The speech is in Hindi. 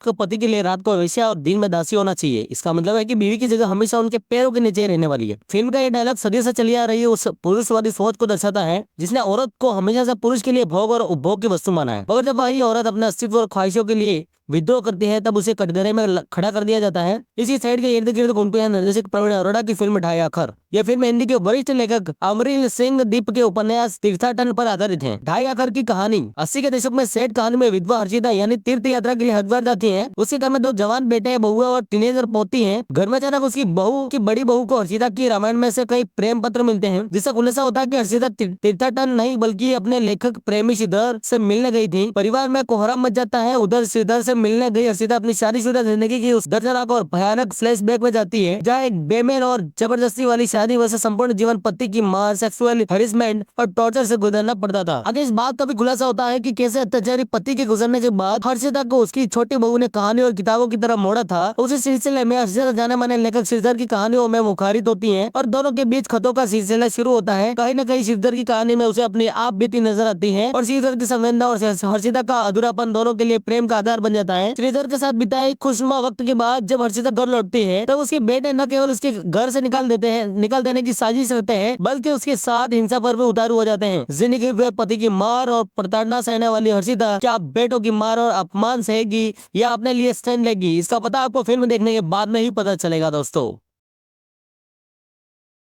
को पति के लिए रात को वेश्या और दिन में दासी होना चाहिए। इसका मतलब है कि बीवी की जगह हमेशा उनके पैरों के नीचे रहने वाली है। फिल्म का ये डायलॉग सदियों से चली आ रही है उस पुरुषवादी सोच को दर्शाता है जिसने औरत को हमेशा से पुरुष के लिए भोग और उपभोग की वस्तु माना है। मगर जब वही औरत अपने अस्तित्व और ख्वाहिशों के लिए विद्रोह करती है तब उसे कटघरे में खड़ा कर दिया जाता है। इसी साइड के इर्द गिर्द घूमते हैं निर्देशक प्रवीण अरोड़ा की फिल्म ढाई आखर। यह फिल्म हिंदी के वरिष्ठ लेखक अमरील सिंह दीप के उपन्यास तीर्थाटन पर आधारित है। ढाई आखर की कहानी 80 के दशक में सेठ कहानी में विधवा हर्षिता यानी तीर्थ यात्रा के लिए हरिद्वार जाती है। उसके घर में 2 जवान बेटे बहुआ और टीनेजर पोती है। घर में अचानक उसकी बहू की बड़ी बहू को हर्षिता की रामायण में से कई प्रेम पत्र मिलते हैं जिससे खुलासा होता है कि हर्षिता तीर्थाटन नहीं बल्कि अपने लेखक प्रेमी श्रीधर से मिलने गई थी। परिवार में कोहराम मच जाता है। उधर श्रीधर से मिलने गई हर्षिता अपनी शादीशुदा जिंदगी की उस दर्दनाक और भयानक फ्लैशबैक में जाती है जहाँ एक बेमेल और जबरदस्ती वाली शादी वैसे संपूर्ण जीवन पति की मार, सेक्सुअल हरेसमेंट और टॉर्चर से गुजरना पड़ता था। आगे इस बात का भी खुलासा होता है कि कैसे अत्याचारी पति के गुजरने के बाद हर्षिता को उसकी छोटी बहू ने कहानी और किताबों की तरफ मोड़ा था। उसी सिलसिले में हर्षिता जाने माने लेखक श्रीधर की कहानियों में मुखारित होती है और दोनों के बीच खतों का सिलसिला शुरू होता है। कहीं न कहीं श्रीधर की कहानी में उसे अपनी आप बीती नजर आती है और श्रीधर की संवेदना और हर्षिता का अधूरापन दोनों के लिए प्रेम का आधार बन जाता है। श्रीधर के साथ बिताए खुशनुमा वक्त के बाद जब हर्षिता घर लौटती है तो उसके बेटे न केवल उसके घर से निकाल देने की साजिश करते हैं बल्कि उसके साथ हिंसा पर भी उतारू हो जाते हैं। जिंदगी में पति की मार और प्रताड़ना सहने वाली हर्षिता क्या बेटों की मार और अपमान सहेगी या अपने लिए स्टैंड लेगी, इसका पता आपको फिल्म देखने के बाद में ही पता चलेगा दोस्तों।